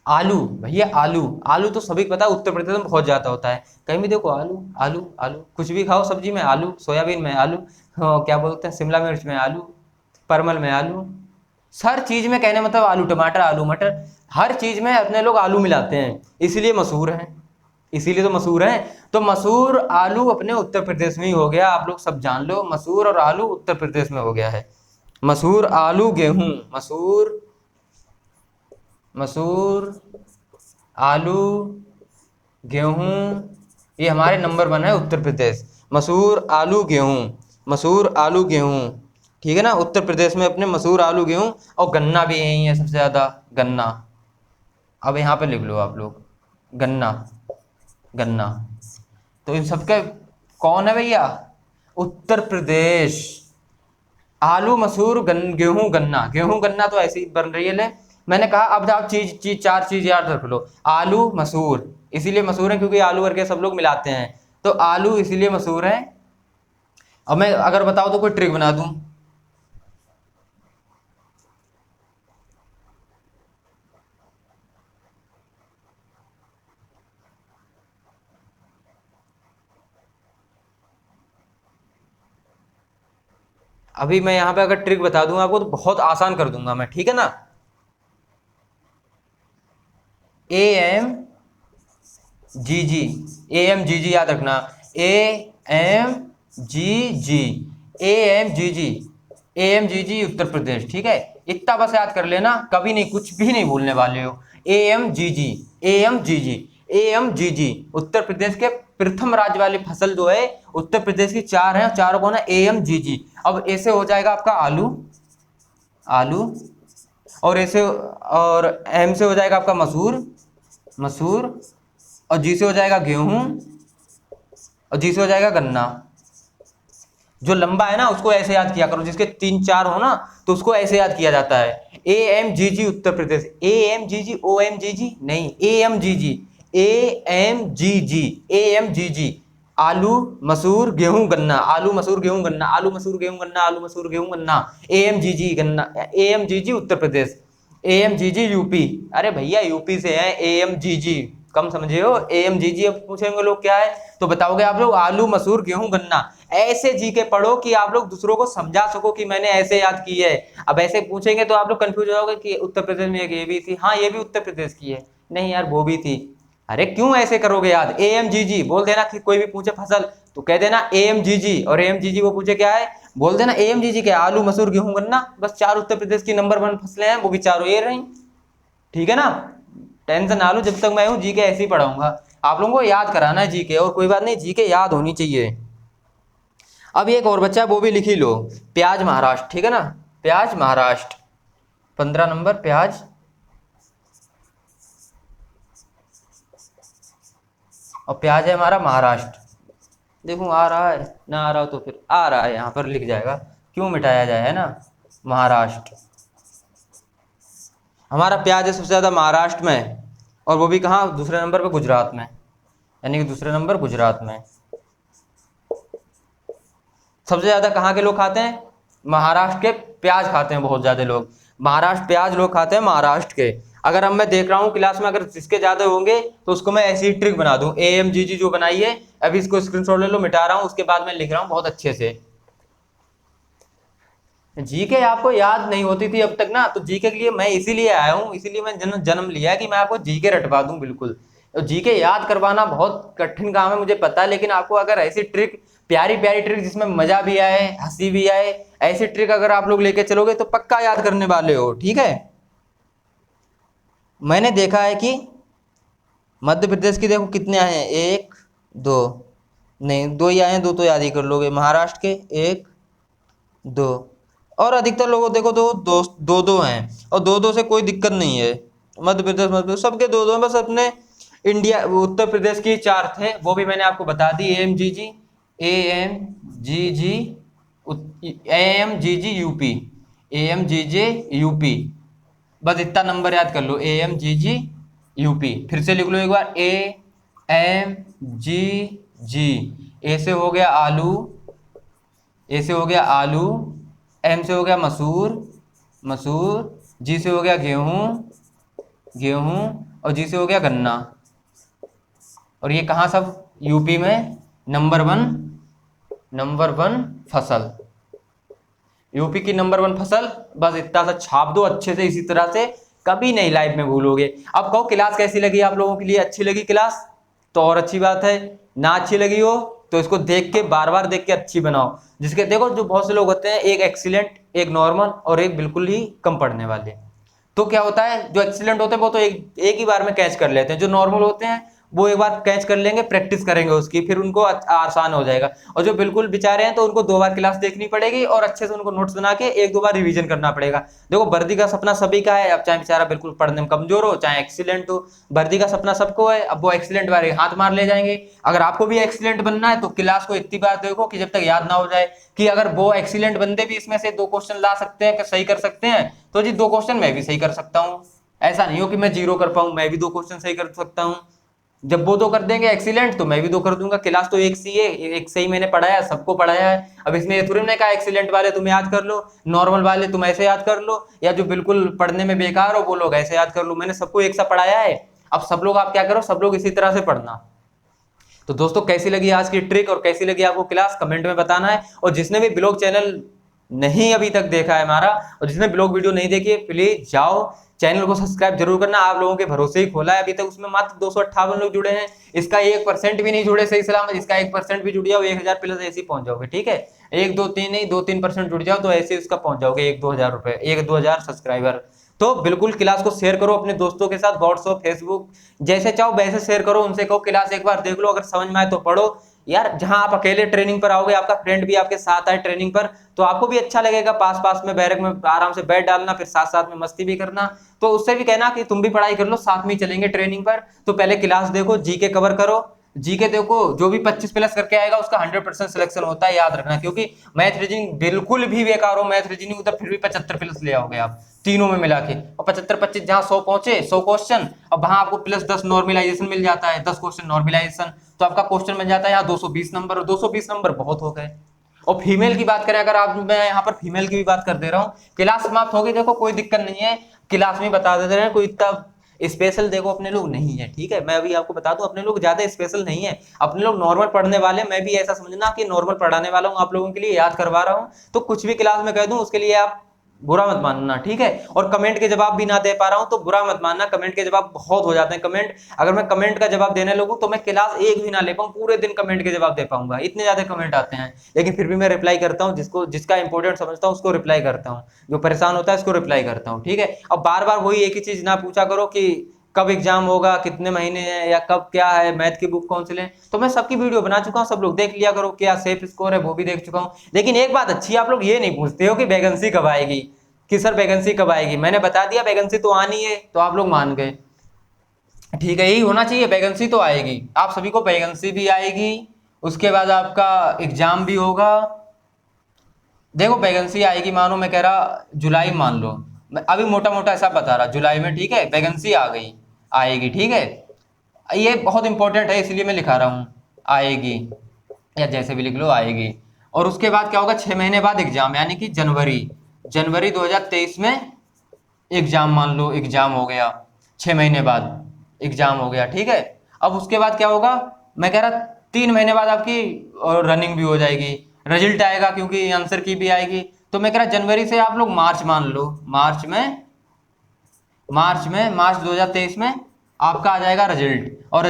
आलू भैया, आलू, आलू तो सभी को पता है, उत्तर प्रदेश में बहुत ज्यादा होता है, कहीं भी देखो आलू आलू आलू, कुछ भी खाओ सब्जी में आलू, सोयाबीन में आलू, हाँ, क्या बोलते हैं, शिमला मिर्च में आलू, परमल में आलू, हर चीज में कहने मतलब आलू, टमाटर, आलू मटर, हर चीज में अपने लोग आलू मिलाते हैं, इसीलिए मशहूर है, इसीलिए तो मशहूर है। तो मसूर आलू अपने उत्तर प्रदेश में ही हो गया, आप लोग सब जान लो, मसूर और आलू उत्तर प्रदेश में हो गया है। मसूर आलू गेहूं, मसूर, मसूर आलू गेहूं, ये हमारे नंबर 1 है उत्तर प्रदेश, मसूर आलू गेहूं, मसूर आलू गेहूं, ठीक है ना, उत्तर प्रदेश में अपने मसूर आलू गेहूं, और गन्ना भी यही है सबसे ज्यादा, गन्ना। अब यहाँ पे लिख लो आप लोग, गन्ना, गन्ना, तो इन सबके कौन है भैया, उत्तर प्रदेश। आलू मसूर गेहूं गन्ना, गेहूं गन्ना तो ऐसी बन रही है ले, मैंने कहा अब आप चार चीज याद रख लो, आलू मसूर, इसीलिए मशहूर है क्योंकि आलू करके सब लोग मिलाते हैं, तो आलू इसीलिए मशहूर है। अब मैं अगर बताओ तो कोई ट्रिक बना दूं, अभी मैं यहाँ पे अगर ट्रिक बता दूंगा आपको तो बहुत आसान कर दूंगा मैं, ठीक है ना। AM GG, AMGG याद रखना, AMGG, AMGG, AMGG Uttar Pradesh, ठीक है, इतना बस याद कर लेना, कभी नहीं, कुछ भी नहीं भूलने वाले हो। AMGG, AMGG, AMGG Uttar Pradesh के प्रथम राज्य वाली फसल जो है, उत्तर प्रदेश की 4 है, चारों को ना AMGG। अब ऐसे हो जाएगा आपका आलू, आलू, और ऐसे, और M से हो जाएगा आपका मसूर, मसूर, और G से हो जाएगा गेहूं, और G से हो जाएगा गन्ना। जो लंबा है ना उसको ऐसे याद किया करो, जिसके 3 4 हो ना तो उसको ऐसे याद किया जाता है। AMGG Uttar Pradesh, AMGG OMGG नहीं, AMGG, AMGG, AMGG, आलू मसूर गेहूं गन्ना, आलू मसूर गेहूं गन्ना, आलू मसूर गेहूं गन्ना, आलू मसूर गेहूं गन्ना, AMGG गन्ना, AMGG Uttar Pradesh, AMGG UP, अरे भैया यूपी से है AMGG, कम समझे हो, AMGG। अब पूछेंगे लोग क्या है तो बताओगे आप लोग आलू मसूर गेहूं गन्ना, ऐसे जी के पढ़ो कि आप लोग दूसरों को समझा सको कि मैंने ऐसे याद की है। अब ऐसे पूछेंगे तो आप लोग कंफ्यूज हो जाओगे कि उत्तर प्रदेश में एक ये भी थी, हाँ ये भी उत्तर प्रदेश की है, नहीं यार वो भी थी, अरे क्यों ऐसे करोगे याद, AMGG बोल देना, कि कोई भी पूछे फसल तो कह देना AMGG, और AMGG वो पूछे क्या है बोल देना AMGG क्या, आलू मसूर गेहूं गन्ना, बस 4 उत्तर प्रदेश की नंबर 1 फसलें हैं, वो भी चारों ये रही, ठीक है ना। टेंशन ना लो, जब तक मैं हूँ जीके ऐसे ही पढ़ाऊंगा, आप लोगों को याद कराना है जीके, और कोई बात नहीं, जीके याद होनी चाहिए। अब एक और बच्चा है वो भी लिख ही लो, प्याज महाराष्ट्र, ठीक है ना, प्याज महाराष्ट्र, 15 नंबर प्याज, और प्याज है हमारा महाराष्ट्र, देखो आ रहा है ना, आ रहा हो तो फिर आ रहा है, यहाँ पर लिख जाएगा, क्यों मिटाया जाए, है ना, महाराष्ट्र, हमारा प्याज है सबसे ज्यादा महाराष्ट्र में, और वो भी कहाँ, दूसरे नंबर पे गुजरात में, यानी कि दूसरे नंबर गुजरात में। सबसे ज्यादा कहाँ के लोग खाते हैं, महाराष्ट्र के प्याज खाते हैं बहुत ज्यादा लोग, महाराष्ट्र प्याज लोग खाते हैं महाराष्ट्र के। अगर अब मैं देख रहा हूँ क्लास में अगर जिसके ज्यादा होंगे तो उसको मैं ऐसी ट्रिक बना दूं, AMGG जो बनाई है, अभी इसको स्क्रीनशॉट ले लो, मिटा रहा हूँ, उसके बाद मैं लिख रहा हूँ बहुत अच्छे से। जीके आपको याद नहीं होती थी अब तक ना, तो जीके के लिए मैं इसीलिए आया हूँ, इसीलिए मैं जन्म लिया है कि मैं आपको जीके रटवा दूं बिल्कुल। तो जीके याद करवाना बहुत कठिन काम है मुझे पता है, लेकिन आपको अगर ऐसी ट्रिक प्यारी प्यारी ट्रिक जिसमें मजा भी आए, हंसी भी आए, ऐसी ट्रिक अगर आप लोग लेके चलोगे तो पक्का याद करने वाले हो। ठीक है, मैंने देखा है कि मध्य प्रदेश की देखो कितने आए हैं, एक दो, नहीं दो ही आए हैं, दो तो याद ही कर लोगे। महाराष्ट्र के एक दो, और अधिकतर लोगों देखो तो दो दो दो हैं, और दो दो से कोई दिक्कत नहीं है। मध्य प्रदेश सबके दो दो हैं, बस अपने इंडिया उत्तर प्रदेश की चार थे, वो भी मैंने आपको बता दी। AMGG AMGG यूपी, बस इतना नंबर याद कर लो, AMGG। फिर से लिख लो एक बार, AMGG। ए से हो गया आलू, ए से हो गया आलू, एम से हो गया मसूर, जी से हो गया गेहूं, और जी से हो गया गन्ना। और ये कहाँ सब, यूपी में नंबर वन फसल, यूपी की नंबर 1 फसल। बस इतना सा छाप दो अच्छे से, इसी तरह से कभी नहीं लाइफ में भूलोगे। अब कहो क्लास कैसी लगी आप लोगों के लिए? अच्छी लगी क्लास तो और अच्छी बात है, ना अच्छी लगी हो तो इसको देख के बार बार देख के अच्छी बनाओ। जिसके देखो जो बहुत से लोग होते हैं, एक एक्सीलेंट, एक नॉर्मल, और एक बिल्कुल ही कम पढ़ने वाले। तो क्या होता है, जो एक्सीलेंट होते हैं वो तो एक ही बार में कैच कर लेते हैं, जो नॉर्मल होते हैं वो एक बार कैच कर लेंगे, प्रैक्टिस करेंगे उसकी, फिर उनको आसान हो जाएगा। और जो बिल्कुल बेचारे हैं तो उनको 2 बार क्लास देखनी पड़ेगी, और अच्छे से उनको नोट्स बना के 1-2 बार रिवीजन करना पड़ेगा। देखो वर्दी का सपना सभी का है, अब चाहे बेचारा बिल्कुल पढ़ने में कमजोर हो, चाहे एक्सीलेंट हो, वर्दी का सपना सबको है। अब वो एक्सीलेंट वाले हाथ मार ले जाएंगे। अगर आपको भी एक्सीलेंट बनना है तो क्लास को इतनी बार देखो कि जब तक याद ना हो जाए, कि अगर वो एक्सीलेंट बंदे भी इसमें से 2 क्वेश्चन ला सकते हैं, सही कर सकते हैं, तो जी 2 क्वेश्चन मैं भी सही कर सकता हूँ। ऐसा नहीं हो कि मैं 0 कर पाऊं, मैं भी 2 क्वेश्चन सही कर सकता हूँ। जब वो 2 कर देंगे एक्सीलेंट तो मैं भी 2 कर दूंगा। क्लास तो एक सी है, एक से ही मैंने पढ़ाया, सबको पढ़ाया है। अब इसमें ये थोड़ी मैंने कहा एक्सीलेंट वाले तुम याद कर लो, नॉर्मल वाले तुम ऐसे याद कर लो, या जो बिल्कुल पढ़ने में बेकार हो वो लोग ऐसे याद कर लो। मैंने सबको एक सा पढ़ाया है। अब सब लोग आप क्या करो, सब लोग इसी तरह से पढ़ना। तो दोस्तों कैसी लगी आज की ट्रिक और कैसी लगी आपको क्लास, कमेंट में बताना है। और जिसने भी ब्लॉग चैनल नहीं अभी तक देखा है हमारा, और जिसने ब्लॉग वीडियो नहीं देखी है, प्लीज जाओ चैनल को सब्सक्राइब जरूर करना। आप लोगों के भरोसे ही खोला है, अभी तक उसमें मात्र 258 लोग जुड़े हैं। इसका 1% भी नहीं जुड़े सही सलामत, इसका 1% भी जुड़ जाओ, 1000 प्लस ऐसे ही पहुंच जाओगे। ठीक है, 1-2-3 नहीं, 2-3% जुड़ जाओ तो ऐसे उसका पहुंच जाओगे 1-2 हजार रुपए, 1-2 हजार सब्सक्राइबर। तो बिल्कुल क्लास को शेयर करो अपने दोस्तों के साथ, व्हाट्सएप, फेसबुक, जैसे चाहो वैसे शेयर करो। उनसे कहो क्लास एक बार देख लो, अगर समझ में आए तो पढ़ो। यार जहां आप अकेले ट्रेनिंग पर आओगे, आपका फ्रेंड भी आपके साथ आए ट्रेनिंग पर, तो आपको भी अच्छा लगेगा। पास पास में बैरक में आराम से बैठ डालना, फिर साथ साथ में मस्ती भी करना। तो उससे भी कहना कि तुम भी पढ़ाई कर लो, साथ में ही चलेंगे ट्रेनिंग पर। तो पहले क्लास देखो, जीके कवर करो। जीके देखो, जो भी 25 प्लस करके आएगा उसका 100% सिलेक्शन होता है, याद रखना। क्योंकि मैथ रीजनिंग बिल्कुल भी बेकार हो, मैथ रीजनिंग उधर फिर भी 75 प्लस ले आओगे आप तीनों में मिला के। और 75-25 जहां 100 पहुंचे, 100 क्वेश्चन, अब वहां आपको +10 नॉर्मलाइजेशन मिल जाता है, 10 क्वेश्चन नॉर्मलाइजेशन, तो आपका क्वेश्चन बन जाता है यहाँ 220 नंबर, और 220 नंबर बहुत हो गए। और फीमेल की बात करें, अगर आप, मैं यहाँ पर फीमेल की भी बात कर दे रहा हूँ, क्लास समाप्त होगी, देखो कोई दिक्कत नहीं है, क्लास में बता देते रहे, कोई इतना स्पेशल देखो अपने लोग नहीं है। ठीक है, मैं अभी आपको बता दूं, अपने लोग ज्यादा स्पेशल नहीं है, अपने लोग नॉर्मल पढ़ने वाले। मैं भी ऐसा समझना कि नॉर्मल पढ़ाने वाला हूं, आप लोगों के लिए याद करवा रहा हूं, तो कुछ भी क्लास में कह दूं उसके लिए आप बुरा मत मानना। ठीक है, और कमेंट के जवाब भी ना दे पा रहा हूं तो बुरा मत मानना, कमेंट के जवाब बहुत हो जाते हैं। कमेंट, अगर मैं कमेंट का जवाब देने लगूं तो मैं क्लास एक भी ना ले पाऊं, पूरे दिन कमेंट के जवाब दे पाऊंगा, इतने ज्यादा कमेंट आते हैं। लेकिन फिर भी मैं रिप्लाई करता हूं, जिसको जिसका इंपॉर्टेंट समझता हूं उसको रिप्लाई करता हूं, जो परेशान होता है उसको रिप्लाई करता हूं। ठीक है, अब बार बार वही एक ही चीज ना पूछा करो कि कब एग्जाम होगा, कितने महीने हैं, या कब क्या है, मैथ की बुक कौन सी लें। तो मैं सबकी वीडियो बना चुका हूं, सब लोग देख लिया करो, क्या सेफ स्कोर है वो भी देख चुका हूं। लेकिन एक बात अच्छी, आप लोग ये नहीं पूछते हो कि वैकेंसी कब आएगी, कि सर वैकेंसी कब आएगी। मैंने बता दिया वैकेंसी तो आनी है, तो आप लोग मान गए। ठीक है, यही होना चाहिए, वैकेंसी तो आएगी, आप सभी को वैकेंसी भी आएगी, उसके बाद आपका एग्जाम भी होगा। देखो वैकेंसी आएगी, मानो मैं कह रहा जुलाई मान लो, मैं अभी मोटा मोटा ऐसा बता रहा जुलाई में, ठीक है, वैकेंसी आ गई, आएगी। ठीक है, ये बहुत इंपॉर्टेंट है इसलिए मैं लिखा रहा हूँ, आएगी, या जैसे भी लिख लो, आएगी। और उसके बाद क्या होगा, 6 महीने बाद एग्जाम, यानी कि जनवरी 2023 में एग्जाम, मान लो एग्जाम हो गया, 6 महीने बाद एग्जाम हो गया। ठीक है, अब उसके बाद क्या होगा, मैं कह रहा 3 महीने बाद आपकी रनिंग भी हो जाएगी, रिजल्ट आएगा, क्योंकि आंसर की भी आएगी। तो मैं कह रहा जनवरी से आप लोग मार्च मान लो, मार्च 2023 में आपका आ जाएगा रिजल्ट। और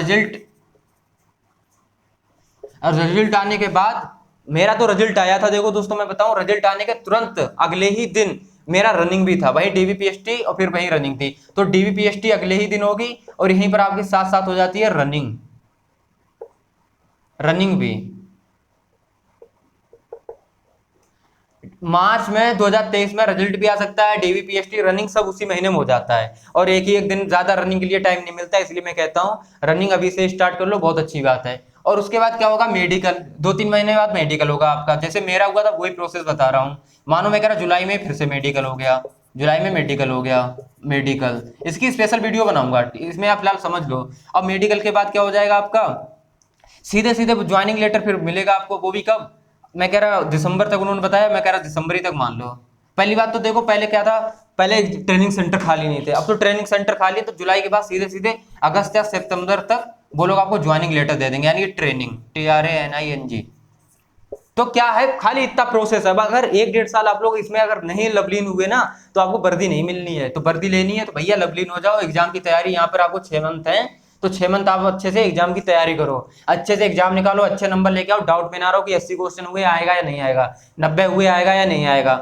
रिजल्ट आने के बाद मेरा तो रिजल्ट आया था, देखो दोस्तों मैं बताऊं, रिजल्ट आने के तुरंत अगले ही दिन मेरा रनिंग भी था, वही डीवीपीएसटी और फिर वही रनिंग थी। तो डीवीपीएसटी अगले ही दिन होगी और यहीं पर आपके साथ साथ हो जाती है रनिंग, रनिंग भी। मार्च में 2023 में रिजल्ट भी आ सकता है, डीवीपीएसटी रनिंग सब उसी महीने में हो जाता है, और एक ही एक दिन ज्यादा रनिंग के लिए टाइम नहीं मिलता है, इसलिए मैं कहता हूँ रनिंग अभी से स्टार्ट कर लो, बहुत अच्छी बात है। और उसके बाद क्या होगा, मेडिकल, 2-3 महीने बाद मेडिकल होगा आपका, जैसे मेरा हुआ था वही प्रोसेस बता रहा हूँ। मानो मैं कह रहा जुलाई में फिर से मेडिकल हो गया, जुलाई में मेडिकल हो गया, मेडिकल, इसकी स्पेशल वीडियो बनाऊंगा, इसमें आप फिलहाल समझ लो। अब मेडिकल के बाद क्या हो जाएगा आपका, सीधे सीधे ज्वाइनिंग लेटर फिर मिलेगा आपको, वो भी कब, मैं कह रहा दिसंबर तक उन्होंने बताया, मैं कह रहा दिसंबर ही तक मान लो। पहली बात तो देखो, पहले क्या था, पहले ट्रेनिंग सेंटर खाली नहीं थे, अब तो ट्रेनिंग सेंटर खाली है, तो जुलाई के बाद सीधे सीधे अगस्त या सितंबर तक वो लोग आपको ज्वाइनिंग लेटर दे देंगे, यानी ट्रेनिंग, TRANING। तो क्या है, खाली इतना प्रोसेस है। अब अगर 1-1.5 साल आप लोग इसमें अगर नहीं लवलीन हुए ना, तो आपको वर्दी नहीं मिलनी है, तो वर्दी लेनी है तो भैया लवलीन हो जाओ, एग्जाम की तैयारी, यहाँ पर आपको 6 मंथ है, तो 6 मंथ आप अच्छे से एग्जाम की तैयारी करो, अच्छे से एग्जाम निकालो, अच्छे नंबर लेके आओ, डाउट में ना रहो कि 80 क्वेश्चन हुए आएगा या नहीं आएगा, 90 हुए आएगा या नहीं आएगा।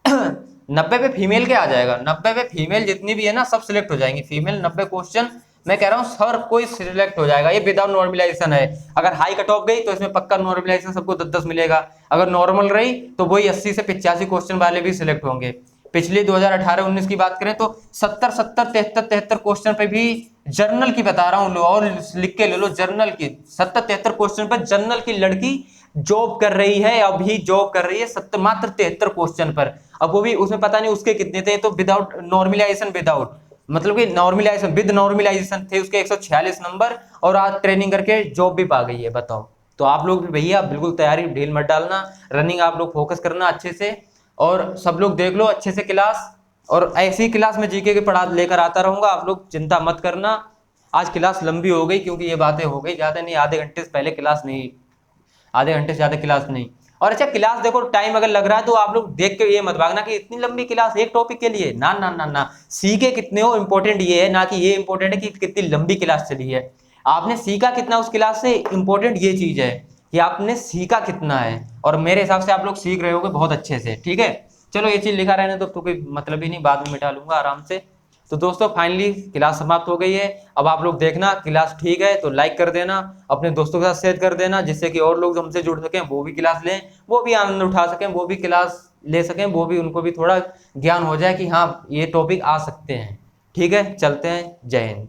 90 पे फीमेल के आ जाएगा, 90 पे फीमेल जितनी भी है ना सब सिलेक्ट हो जाएंगी, फीमेल 90 क्वेश्चन, मैं कह रहा हूँ हर कोई सिलेक्ट हो जाएगा, ये विदाउट नॉर्मलाइजेशन है। अगर हाई कट ऑफ गई तो इसमें पक्का नॉर्मलाइजेशन सबको 10-10 मिलेगा, अगर नॉर्मल रही तो वही 80 से 85 क्वेश्चन वाले भी सिलेक्ट होंगे। पिछली 2018-19 की बात करें तो 70-70, 73-73 क्वेश्चन पे भी, जर्नल की बता रहा हूँ लो, और लिख के ले लो, जर्नल की 70-73 क्वेश्चन पर जर्नल की लड़की जॉब कर रही है, अभी जॉब कर रही है, मात्र 73 क्वेश्चन पर। अब वो भी उसमें पता नहीं उसके कितने थे, तो विदाउट नॉर्मलाइजेशन, विदाउट मतलब कि नॉर्मलाइजेशन, विद नॉर्मलाइजेशन थे उसके 146 नंबर, और आज ट्रेनिंग करके जॉब भी पा गई है, बताओ। तो आप लोग भी भैया बिल्कुल तैयारी ढील मत डालना, रनिंग आप लोग फोकस करना अच्छे से, और सब लोग देख लो अच्छे से क्लास, और ऐसी क्लास में जीके की पढ़ा लेकर आता रहूंगा, आप लोग चिंता मत करना। आज क्लास लंबी हो गई क्योंकि ये बातें हो गई, ज्यादा नहीं, आधे घंटे से पहले क्लास नहीं, आधे घंटे से ज्यादा क्लास नहीं। और अच्छा क्लास देखो, टाइम अगर लग रहा है तो आप लोग देख के ये मत भागना कि इतनी लंबी क्लास एक टॉपिक के लिए, ना ना ना ना, सीखे कितने हो इंपॉर्टेंट ये है, ना कि ये इंपॉर्टेंट है कि कितनी लंबी क्लास चली है। आपने सीखा कितना उस क्लास से, इंपॉर्टेंट ये चीज है कि आपने सीखा कितना है, और मेरे हिसाब से आप लोग सीख रहे होगे बहुत अच्छे से, ठीक है। चलो ये चीज लिखा रहने तो कोई मतलब ही नहीं, बाद में मिटा लूंगा आराम से। तो दोस्तों फाइनली क्लास समाप्त हो गई है, अब आप लोग देखना क्लास ठीक है तो लाइक कर देना, अपने दोस्तों के साथ शेयर कर देना, जिससे कि और लोग हमसे जुड़ सकें, वो भी क्लास लें, वो भी आनंद उठा सकें, वो भी क्लास ले सकें, वो भी, उनको भी थोड़ा ज्ञान हो जाए कि हाँ ये टॉपिक आ सकते हैं। ठीक है, चलते हैं, जय हिंद।